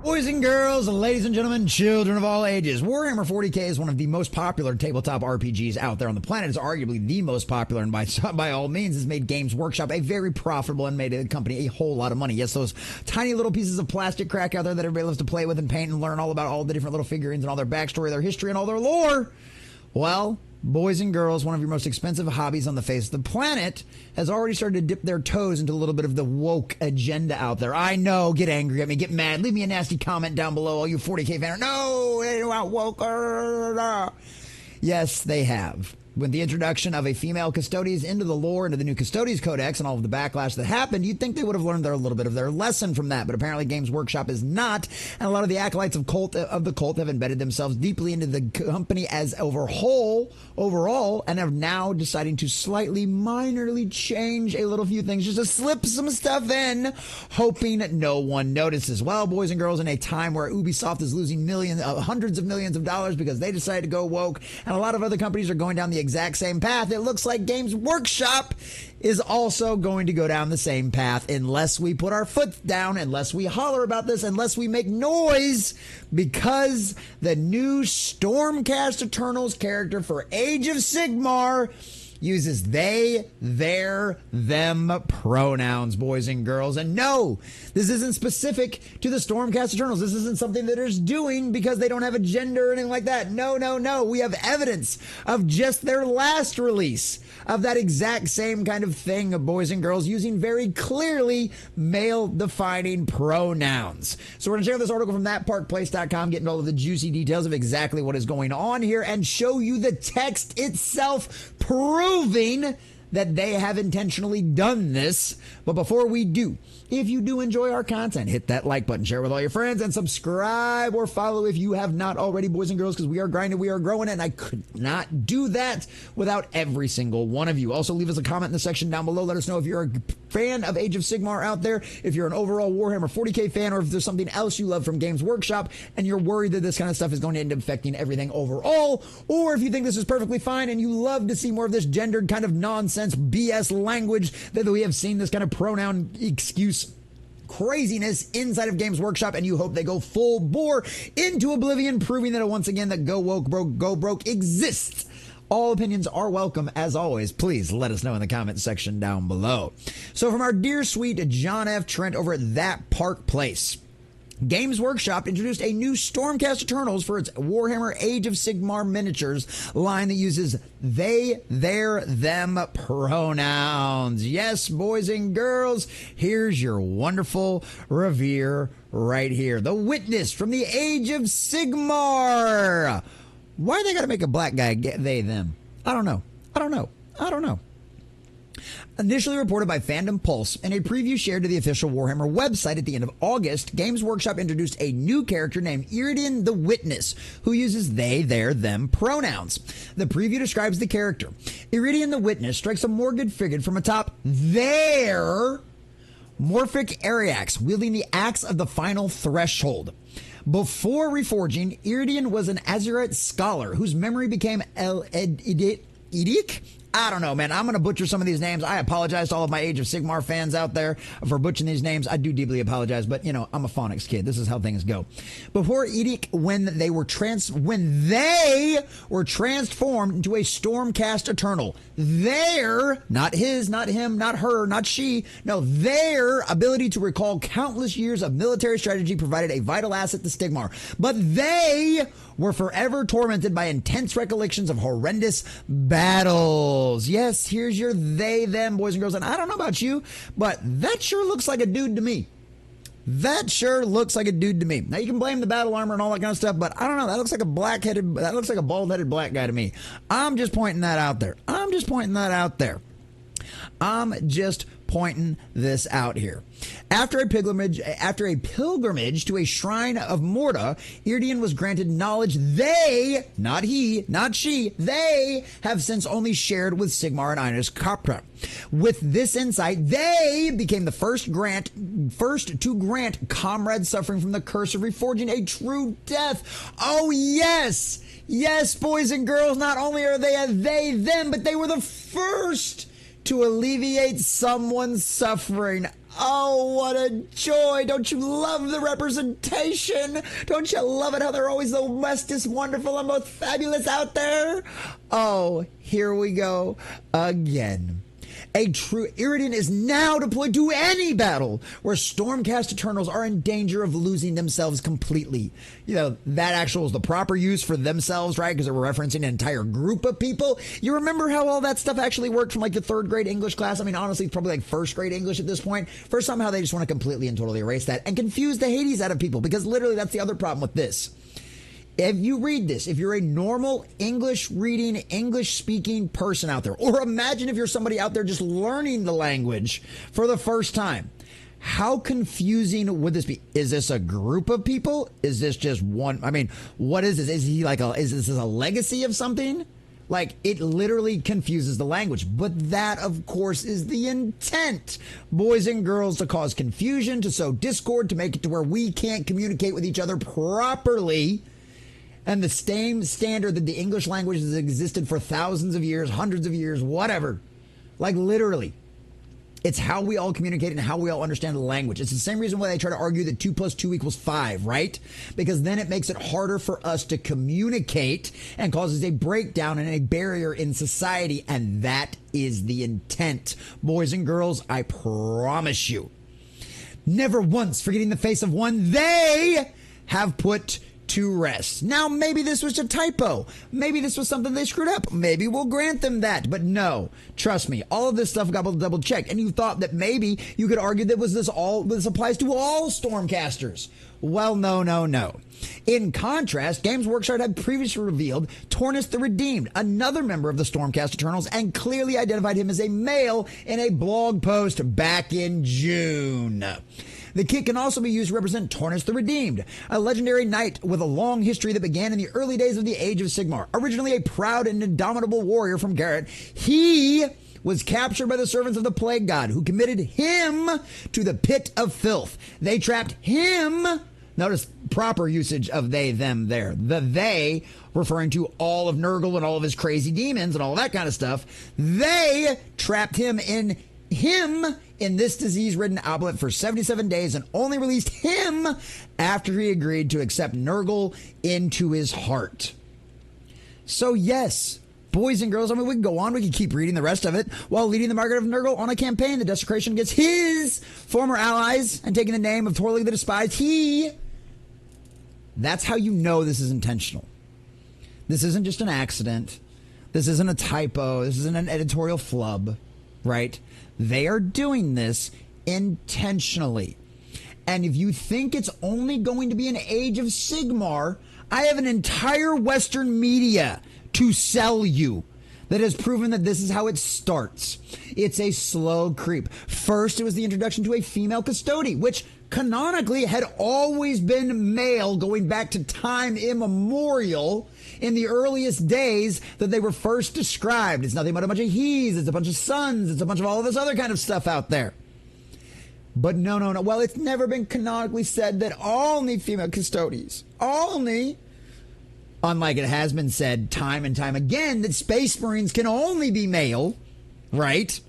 Boys and girls, ladies and gentlemen, children of all ages, Warhammer 40k is one of the most popular tabletop RPGs out there on the planet. It's arguably the most popular, and by all means has made Games Workshop a very profitable and made the company a whole lot of money. Yes, those tiny little pieces of plastic crack out there that everybody loves to play with and paint and learn all about all the different little figurines and all their backstory, their history, and all their lore. Well, boys and girls, one of your most expensive hobbies on the face of the planet, has already started to dip their toes into a little bit of the woke agenda out there. I know, get angry at me, get mad, leave me a nasty comment down below, all you 40k fans. No, they want woke. Yes, they have. With the introduction of a female Custodes into the lore, into the new Custodes Codex, and all of the backlash that happened, you'd think they would have learned a little bit of their lesson from that, but apparently Games Workshop is not, and a lot of the acolytes of the cult have embedded themselves deeply into the company as overall, and are now deciding to slightly, minorly change a little few things, just to slip some stuff in, hoping no one notices. Well, boys and girls, in a time where Ubisoft is losing hundreds of millions of dollars because they decided to go woke, and a lot of other companies are going down the exact same path, it looks like Games Workshop is also going to go down the same path unless we put our foot down, unless we holler about this, unless we make noise, because the new Stormcast Eternals character for Age of Sigmar uses they, their, them pronouns, boys and girls. And no, this isn't specific to the Stormcast Eternals. This isn't something that they're doing because they don't have a gender or anything like that. No, no, no. We have evidence of just their last release of that exact same kind of thing, of boys and girls using very clearly male-defining pronouns. So we're going to share this article from thatparkplace.com, getting all of the juicy details of exactly what is going on here, and show you the text itself proving that they have intentionally done this. But before we do, if you do enjoy our content, hit that like button, share with all your friends, and subscribe or follow if you have not already, boys and girls, because we are grinding, we are growing, and I could not do that without every single one of you. Also, leave us a comment in the section down below. Let us know if you're a fan of Age of Sigmar out there, if you're an overall Warhammer 40k fan, or if there's something else you love from Games Workshop and you're worried that this kind of stuff is going to end up affecting everything overall, or if you think this is perfectly fine and you love to see more of this gendered kind of nonsense BS language that we have seen, this kind of pronoun excuse craziness inside of Games Workshop, and you hope they go full bore into oblivion, proving that once again that go woke, go broke exists. All opinions are welcome, as always. Please let us know in the comment section down below. So from our dear sweet John F. Trent over at That Park Place, Games Workshop introduced a new Stormcast Eternals for its Warhammer Age of Sigmar miniatures line that uses they, their, them pronouns. Yes, boys and girls, here's your wonderful revere right here. The Witness from the Age of Sigmar. Why they gotta make a black guy get they, them? I don't know. Initially reported by Fandom Pulse and a preview shared to the official Warhammer website at the end of August, Games Workshop introduced a new character named Iridian the Witness, who uses they, their, them pronouns. The preview describes the character. Iridian the Witness strikes a Morgid figure from atop their Morphic Ariax, wielding the axe of the final threshold. Before reforging, Iridian was an Azuret scholar whose memory became Edic? I don't know, man. I'm going to butcher some of these names. I apologize to all of my Age of Sigmar fans out there for butchering these names. I do deeply apologize, but, you know, I'm a phonics kid. This is how things go. Before Edic, when they were transformed into a Stormcast Eternal, their, not his, not him, not her, not she, no, their ability to recall countless years of military strategy provided a vital asset to Sigmar. But they were forever tormented by intense recollections of horrendous battles. Yes, here's your they, them, boys and girls. And I don't know about you, but that sure looks like a dude to me. That sure looks like a dude to me. Now, you can blame the battle armor and all that kind of stuff, but I don't know. That looks like a bald-headed black guy to me. I'm just pointing that out there. I'm just pointing this out here. After a pilgrimage to a shrine of Morda, Iridian was granted knowledge they, not he, not she, they have since only shared with Sigmar and Inus Capra. With this insight, they became the first to grant comrades suffering from the curse of reforging a true death. Oh yes, yes, boys and girls, not only are they a they, them, but they were the first to alleviate someone's suffering. Oh, what a joy. Don't you love the representation? Don't you love it how they're always the bestest, wonderful, and most fabulous out there? Oh, here we go again. A true Iridian is now deployed to any battle where Stormcast Eternals are in danger of losing themselves completely. You know, that actual is the proper use for themselves, right? Because they were referencing an entire group of people. You remember how all that stuff actually worked from like the 3rd grade English class? I mean, honestly, it's probably like 1st grade English at this point. For somehow they just want to completely and totally erase that and confuse the Hades out of people, because literally that's the other problem with this. If you read this, if you're a normal English reading, English speaking person out there, or imagine if you're somebody out there just learning the language for the first time, how confusing would this be? Is this a group of people? Is this just one? I mean, what is this? Is this a legacy of something? Like, it literally confuses the language. But that, of course, is the intent. Boys and girls, to cause confusion, to sow discord, to make it to where we can't communicate with each other properly. And the same standard that the English language has existed for thousands of years, hundreds of years, whatever. Like, literally. It's how we all communicate and how we all understand the language. It's the same reason why they try to argue that 2 + 2 = 5, right? Because then it makes it harder for us to communicate and causes a breakdown and a barrier in society. And that is the intent. Boys and girls, I promise you, never once forgetting the face of one they have put to rest. Now, maybe this was a typo. Maybe this was something they screwed up. Maybe we'll grant them that. But no, trust me, all of this stuff got double checked. And you thought that maybe you could argue that this applies to all Stormcasters. Well, no. In contrast, Games Workshop had previously revealed Tornus the Redeemed, another member of the Stormcast Eternals, and clearly identified him as a male in a blog post back in June. The kit can also be used to represent Tornus the Redeemed, a legendary knight with a long history that began in the early days of the Age of Sigmar. Originally a proud and indomitable warrior from Garrett, he was captured by the servants of the Plague God, who committed him to the pit of filth. They trapped him. Notice proper usage of they, them there. The they referring to all of Nurgle and all of his crazy demons and all that kind of stuff. They trapped him in this disease-ridden outlet for 77 days and only released him after he agreed to accept Nurgle into his heart. So yes, boys and girls, I mean, we can go on. We can keep reading the rest of it while leading the Margaret of Nurgle on a campaign, the desecration against his former allies and taking the name of Torlig the Despised. That's how you know this is intentional. This isn't just an accident. This isn't a typo. This isn't an editorial flub, right? They are doing this intentionally. And if you think it's only going to be an Age of Sigmar, I have an entire Western media to sell you that has proven that this is how it starts. It's a slow creep. First, it was the introduction to a female custody, which canonically had always been male going back to time immemorial in the earliest days that they were first described. It's nothing but a bunch of he's, it's a bunch of sons, it's a bunch of all of this other kind of stuff out there. But no. Well, it's never been canonically said that only female custodies, unlike it has been said time and time again, that Space Marines can only be male, right?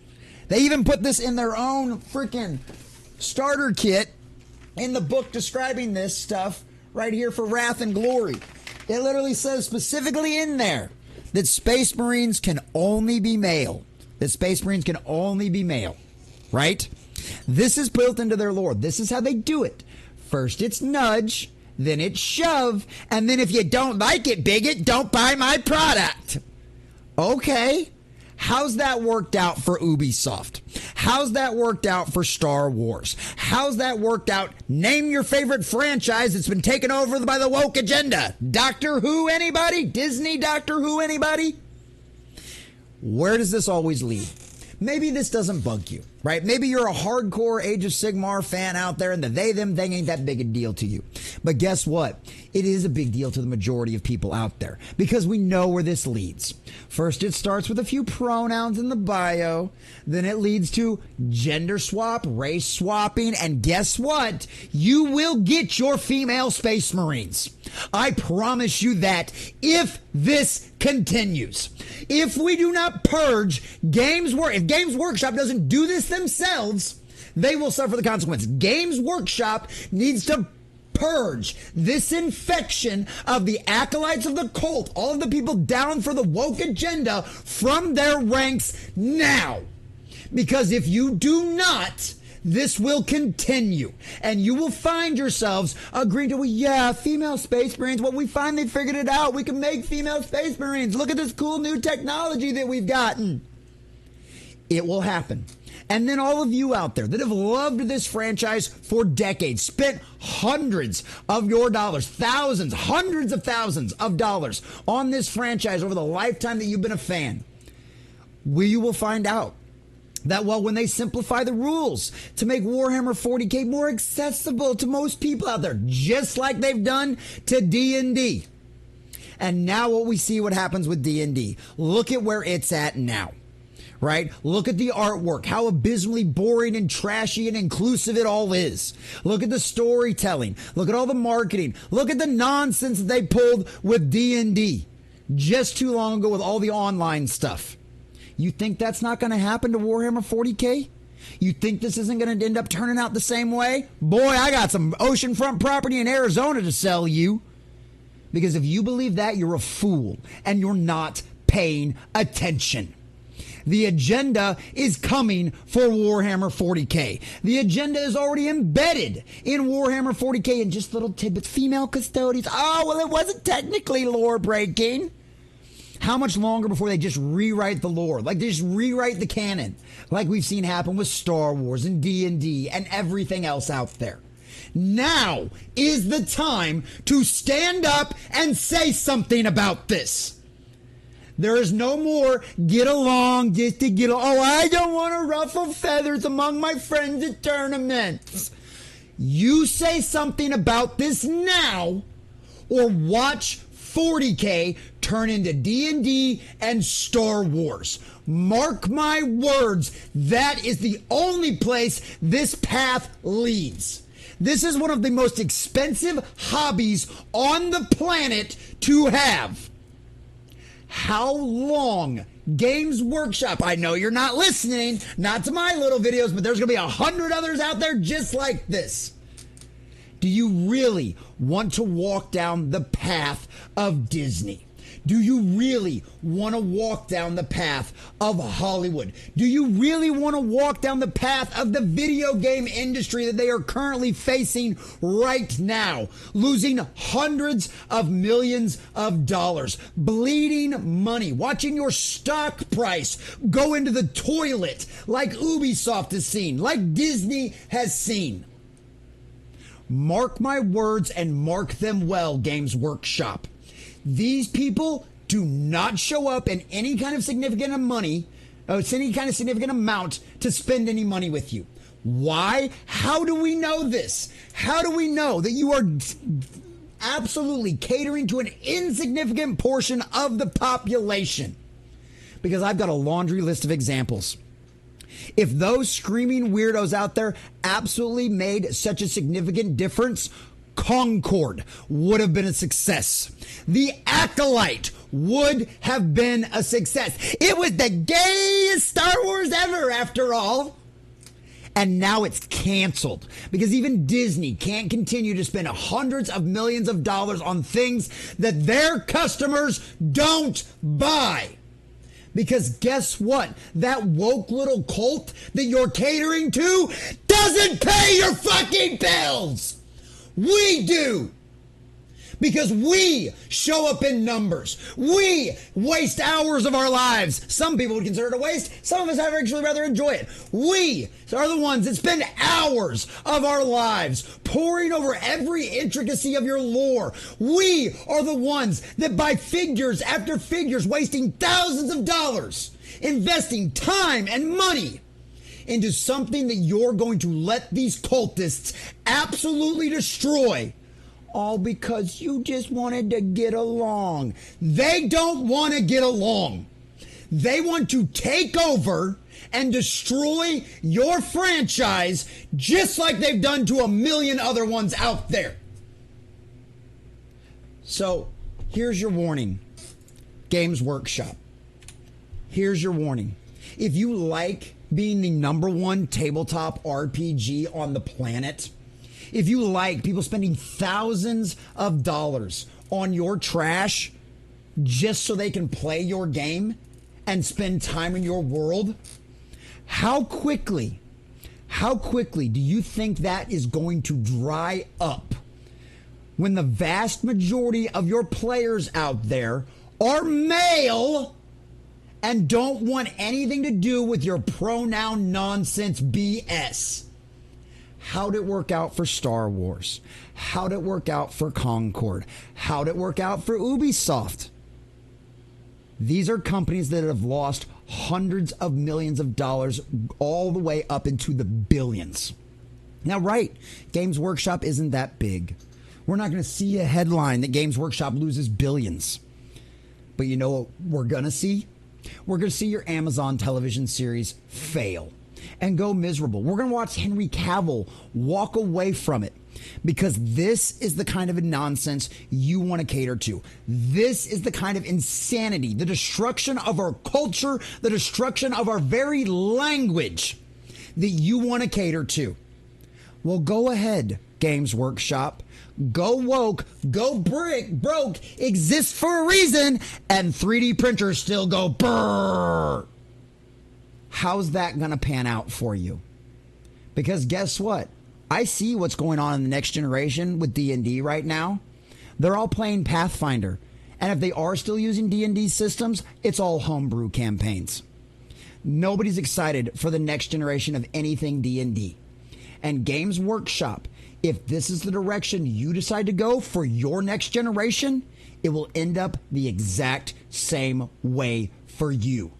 They even put this in their own freaking starter kit in the book describing this stuff right here for Wrath and Glory. It literally says specifically in there that Space Marines can only be male. Right? This is built into their lore. This is how they do it. First it's nudge, then it's shove, and then if you don't like it, bigot, don't buy my product. Okay. How's that worked out for Ubisoft? How's that worked out for Star Wars? How's that worked out? Name your favorite franchise that's been taken over by the woke agenda. Doctor Who, anybody? Disney Doctor Who, anybody? Where does this always lead? Maybe this doesn't bug you, right? Maybe you're a hardcore Age of Sigmar fan out there and the they, them thing ain't that big a deal to you. But guess what? It is a big deal to the majority of people out there because we know where this leads. First, it starts with a few pronouns in the bio. Then it leads to gender swap, race swapping, and guess what? You will get your female Space Marines. I promise you that if this continues. If we do not purge if Games Workshop doesn't do this themselves, they will suffer the consequences. Games Workshop needs to purge this infection of the acolytes of the cult, all of the people down for the woke agenda, from their ranks now. Because if you do not, this will continue, and you will find yourselves agreeing to, well, yeah, female space marines. Well, we finally figured it out. We can make female space marines. Look at this cool new technology that we've gotten. It will happen. And then all of you out there that have loved this franchise for decades, spent hundreds of your dollars, thousands, hundreds of thousands of dollars on this franchise over the lifetime that you've been a fan, you will find out that, well, when they simplify the rules to make Warhammer 40K more accessible to most people out there, just like they've done to D&D. And now what happens with D&D. Look at where it's at now. Right? Look at the artwork, how abysmally boring and trashy and inclusive it all is. Look at the storytelling. Look at all the marketing. Look at the nonsense that they pulled with D&D just too long ago with all the online stuff. You think that's not going to happen to Warhammer 40K? You think this isn't going to end up turning out the same way? Boy, I got some oceanfront property in Arizona to sell you. Because if you believe that, you're a fool and you're not paying attention. The agenda is coming for Warhammer 40K. The agenda is already embedded in Warhammer 40K in just little tidbits. Female custodians. Oh, well, it wasn't technically lore breaking. How much longer before they just rewrite the lore? Like, they just rewrite the canon, like we've seen happen with Star Wars and D&D and everything else out there. Now is the time to stand up and say something about this. There is no more get along just to get along. Oh, I don't want to ruffle feathers among my friends at tournaments. You say something about this now, or watch 40K turn into D&D and Star Wars. Mark my words, that is the only place this path leads. This is one of the most expensive hobbies on the planet to have. How long Games Workshop, I know you're not listening, not to my little videos, but there's going to be 100 others out there just like this. Do you really want to walk down the path of Disney? Do you really want to walk down the path of Hollywood? Do you really want to walk down the path of the video game industry that they are currently facing right now? Losing hundreds of millions of dollars, bleeding money, watching your stock price go into the toilet like Ubisoft has seen, like Disney has seen. Mark my words and mark them well, Games Workshop. These people do not show up in any kind of significant money, any kind of significant amount to spend any money with you. Why? How do we know this? How do we know that you are absolutely catering to an insignificant portion of the population? Because I've got a laundry list of examples. If those screaming weirdos out there absolutely made such a significant difference, Concord would have been a success. The Acolyte would have been a success. It was the gayest Star Wars ever, after all. And now it's canceled because even Disney can't continue to spend hundreds of millions of dollars on things that their customers don't buy. Because guess what? That woke little cult that you're catering to doesn't pay your fucking bills. We do. Because we show up in numbers. We waste hours of our lives. Some people would consider it a waste. Some of us have actually rather enjoy it. We are the ones that spend hours of our lives poring over every intricacy of your lore. We are the ones that buy figures after figures, wasting thousands of dollars, investing time and money into something that you're going to let these cultists absolutely destroy, all because you just wanted to get along. They don't want to get along. They want to take over and destroy your franchise just like they've done to a million other ones out there. So here's your warning. Games Workshop, here's your warning. If you like being the #1 tabletop RPG on the planet, if you like people spending thousands of dollars on your trash just so they can play your game and spend time in your world, how quickly do you think that is going to dry up when the vast majority of your players out there are male and don't want anything to do with your pronoun nonsense BS? How'd it work out for Star Wars? How'd it work out for Concord? How'd it work out for Ubisoft? These are companies that have lost hundreds of millions of dollars all the way up into the billions. Now, right, Games Workshop isn't that big. We're not going to see a headline that Games Workshop loses billions. But you know what we're going to see? We're going to see your Amazon television series fail and go miserable. We're going to watch Henry Cavill walk away from it because this is the kind of nonsense you want to cater to. This is the kind of insanity, the destruction of our culture, the destruction of our very language that you want to cater to. Well, go ahead, Games Workshop. Go woke, go broke, exists for a reason, and 3D printers still go brrr. How's that going to pan out for you? Because guess what? I see what's going on in the next generation with D&D right now. They're all playing Pathfinder. And if they are still using D&D systems, it's all homebrew campaigns. Nobody's excited for the next generation of anything D&D. And Games Workshop, if this is the direction you decide to go for your next generation, it will end up the exact same way for you.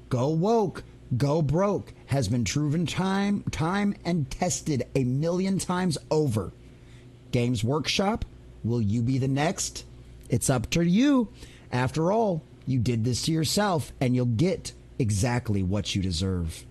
Go woke, go broke has been proven time and tested 1,000,000 times over. Games Workshop, will you be the next? It's up to you. After all, you did this to yourself, and you'll get exactly what you deserve.